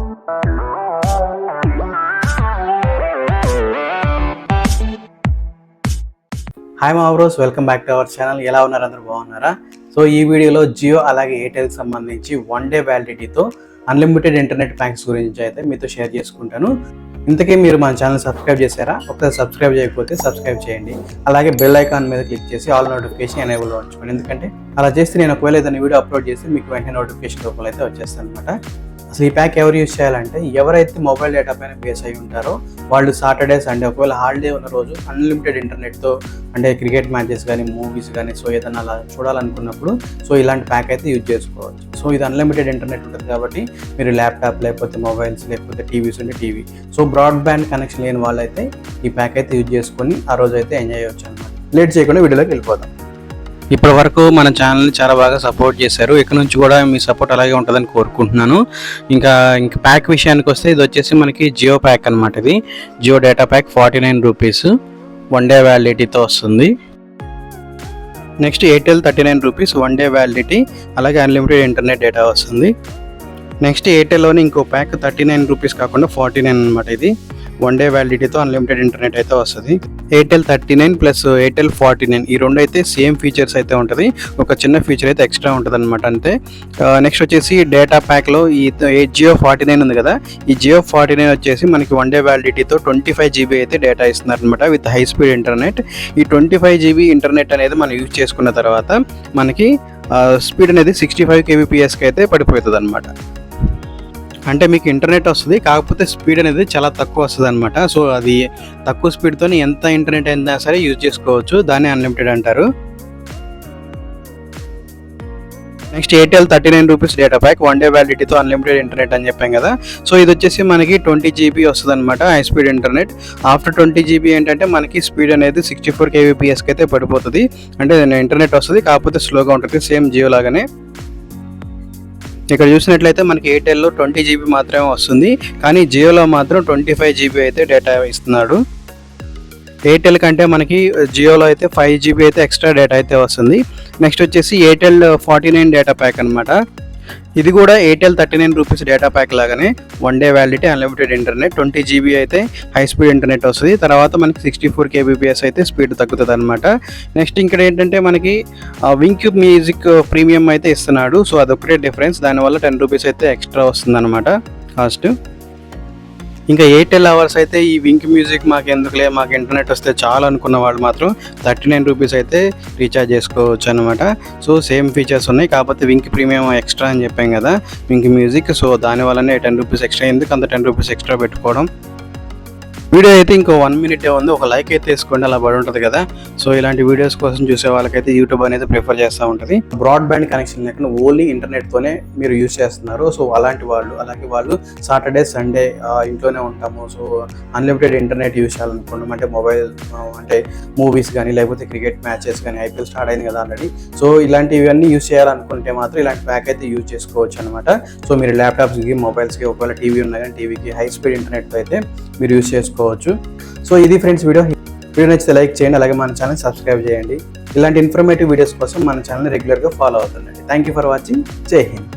Hi మా bros, welcome back to our channel. ఎలా ఉన్నారు? అందరూ బాగున్నారా? సో ఈ వీడియోలో జియో అలాగే ఎయిర్టెల్కి సంబంధించి 1 డే వ్యాలిడిటీతో అన్లిమిటెడ్ ఇంటర్నెట్ ప్యాక్స్ గురించి అయితే మీతో షేర్ చేసుకుంటాను. ఇంతకీ మీరు మన ఛానల్ సబ్స్క్రైబ్ చేశారా? ఒకసారి సబ్స్క్రైబ్ చేయకపోతే సబ్స్క్రైబ్ చేయండి. అలాగే బెల్ ఐకాన్ మీద క్లిక్ చేసి ఆల్ నోటిఫికేషన్ ఎనేబుల్లో ఉంచుకోండి. ఎందుకంటే అలా చేస్తే నేను ఒకవేళ ఏదైనా వీడియో అప్లోడ్ చేసి మీకు వెంటనే నోటిఫికేషన్ రూపంలో అయితే వచ్చేస్తాను అనమాట. అసలు ఈ ప్యాక్ ఎవరు యూజ్ చేయాలంటే ఎవరైతే మొబైల్ డేటా పైన బేస్ అయి ఉంటారో వాళ్ళు సాటర్డే సండే ఒకవేళ హాలిడే ఉన్న రోజు అన్లిమిటెడ్ ఇంటర్నెట్తో అంటే క్రికెట్ మ్యాచెస్ కానీ మూవీస్ కానీ సో ఏదైనా అలా చూడాలనుకున్నప్పుడు సో ఇలాంటి ప్యాక్ అయితే యూజ్ చేసుకోవచ్చు. సో ఇది అన్లిమిటెడ్ ఇంటర్నెట్ ఉంటుంది కాబట్టి మీరు ల్యాప్టాప్ లేకపోతే మొబైల్స్ లేకపోతే టీవీస్ ఉంటే టీవీ సో బ్రాడ్బ్యాండ్ కనెక్షన్ లేని వాళ్ళైతే ఈ ప్యాక్ అయితే యూజ్ చేసుకొని ఆ రోజు అయితే ఎంజాయ్ చేయవచ్చు అనమాట. లేట్ చేయకుండా వీడియోలోకి వెళ్ళిపోదాం. ఇప్పటి వరకు మన ఛానల్ని చాలా బాగా సపోర్ట్ చేశారు. ఇక్కడ నుంచి కూడా మీ సపోర్ట్ అలాగే ఉంటుందని కోరుకుంటున్నాను. ఇంకా ప్యాక్ విషయానికి వస్తే ఇది వచ్చేసి మనకి జియో ప్యాక్ అనమాట. ఇది Jio data pack 49 rupees 1 day వ్యాలిడిటీతో వస్తుంది. Next Airtel 39 rupees 1 day validity అలాగే అన్లిమిటెడ్ ఇంటర్నెట్ డేటా వస్తుంది. నెక్స్ట్ ఎయిర్టెల్లోని ఇంకో ప్యాక్ 39 రూపీస్ కాకుండా 49 అనమాట. ఇది 1 డే వ్యాలిడిటీతో అన్లిమిటెడ్ ఇంటర్నెట్ అయితే వస్తుంది. ఎయిర్టెల్ 39 ప్లస్ ఎయిర్టెల్ 49 ఈ రెండు అయితే సేమ్ ఫీచర్స్ అయితే ఉంటుంది. ఒక చిన్న ఫీచర్ అయితే ఎక్స్ట్రా ఉంటుంది అనమాట అంతే. నెక్స్ట్ వచ్చేసి డేటా ప్యాక్లో ఈ జియో 49 ఉంది కదా, ఈ జియో 49 వచ్చేసి మనకి 1 డే వ్యాలిడిటీతో 25 GB అయితే డేటా ఇస్తున్నారు అనమాట విత్ హై స్పీడ్ ఇంటర్నెట్. ఈ 25 GB ఇంటర్నెట్ అనేది మనం యూజ్ చేసుకున్న తర్వాత మనకి స్పీడ్ అనేది 65 kbpsకి అయితే పడిపోతుంది అనమాట. అంటే మీకు ఇంటర్నెట్ వస్తుంది, కాకపోతే స్పీడ్ అనేది చాలా తక్కువ వస్తుంది అనమాట. సో అది తక్కువ స్పీడ్తో ఎంత ఇంటర్నెట్ అయినా సరే యూజ్ చేసుకోవచ్చు, దాన్ని అన్లిమిటెడ్ అంటారు. Next Airtel 39 rupees data pack 1 day వ్యాలిడిటీతో అన్లిమిటెడ్ ఇంటర్నెట్ అని చెప్పాం కదా. సో ఇది వచ్చేసి మనకి 20 GB వస్తుంది అనమాట high speed internet. After 20 GB ఏంటంటే మనకి స్పీడ్ అనేది 64 kbpsకి అయితే పడిపోతుంది. అంటే ఇంటర్నెట్ వస్తుంది, కాకపోతే స్లోగా ఉంటుంది, సేమ్ జియో లాగానే. ఇక్కడ చూసినట్లయితే మనకి ఎయిర్టెల్లో 20 GB మాత్రమే వస్తుంది, కానీ జియోలో మాత్రం 25 GB అయితే డేటా ఇస్తున్నాడు. ఎయిర్టెల్ కంటే మనకి జియోలో అయితే 5 GB అయితే ఎక్స్ట్రా డేటా అయితే వస్తుంది. నెక్స్ట్ వచ్చేసి ఎయిర్టెల్ 49 డేటా ప్యాక్ అనమాట. ఇది కూడా ఎయిర్టెల్ 39 రూపీస్ డేటా ప్యాక్ లాగానే 1 day validity unlimited internet 20 GB అయితే హై స్పీడ్ ఇంటర్నెట్ వస్తుంది. తర్వాత మనకి 64 kbps అయితే స్పీడ్ తగ్గుతుంది అనమాట. నెక్స్ట్ ఇక్కడ ఏంటంటే మనకి వింక్ మ్యూజిక్ ప్రీమియం అయితే ఇస్తున్నాడు. సో అదొకటే డిఫరెన్స్, దానివల్ల 10 రూపీస్ అయితే ఎక్స్ట్రా వస్తుంది అనమాట కాస్ట్. ఇంకా ఎయిర్టెల్ అవర్స్ అయితే ఈ వింక్ మ్యూజిక్ మాకు ఎందుకులే, మాకు ఇంటర్నెట్ వస్తే చాలా అనుకున్న వాళ్ళు మాత్రం 39 రూపీస్ అయితే రీఛార్జ్ చేసుకోవచ్చు అనమాట. సో సేమ్ ఫీచర్స్ ఉన్నాయి, కాకపోతే వింక్ ప్రీమియం ఎక్స్ట్రా అని చెప్పాం కదా వింక్ మ్యూజిక్. సో దానివల్లనే 10 రూపీస్ ఎక్స్ట్రా, ఎందుకు అంత 10 రూపీస్ ఎక్స్ట్రా పెట్టుకోవడం. వీడియో అయితే ఇంకో 1 మినిటే ఉంది, ఒక లైక్ అయితే వేసుకోండి, అలా పడి ఉంటుంది కదా. సో ఇలాంటి వీడియోస్ కోసం చూసే వాళ్ళకైతే యూట్యూబ్ అనేది ప్రిఫర్ చేస్తూ ఉంటుంది. బ్రాడ్బ్యాండ్ కనెక్షన్ లేకుండా ఓన్లీ ఇంటర్నెట్తోనే మీరు యూజ్ చేస్తున్నారు. సో అలాంటి వాళ్ళు, అలాగే వాళ్ళు సాటర్డే సండే ఇంట్లోనే ఉంటాము, సో అన్లిమిటెడ్ ఇంటర్నెట్ యూజ్ చేయాలనుకుంటాం, అంటే మొబైల్ అంటే మూవీస్ కానీ లేకపోతే క్రికెట్ మ్యాచెస్ కానీ, ఐపీఎల్ స్టార్ట్ అయింది కదా ఆల్రెడీ. సో ఇలాంటివన్నీ యూజ్ చేయాలనుకుంటే మాత్రం ఇలాంటి ప్యాక్ అయితే యూజ్ చేసుకోవచ్చు అనమాట. సో మీరు ల్యాప్టాప్స్కి మొబైల్స్కి ఒకవేళ టీవీ ఉన్నా కానీ టీవీకి హై స్పీడ్ ఇంటర్నెట్తో అయితే మీరు యూజ్ చేసుకోవచ్చు. సో ఇది ఫ్రెండ్స్ వీడియో నచ్చితే లైక్ చేయండి, అలాగే మన ఛానల్ సబ్స్క్రైబ్ చేయండి. ఇలాంటి ఇన్ఫర్మేటివ్ వీడియోస్ కోసం మన ఛానల్ రెగ్యులర్గా ఫాలో అవుతుండండి. Thank you for watching. Jai Hind.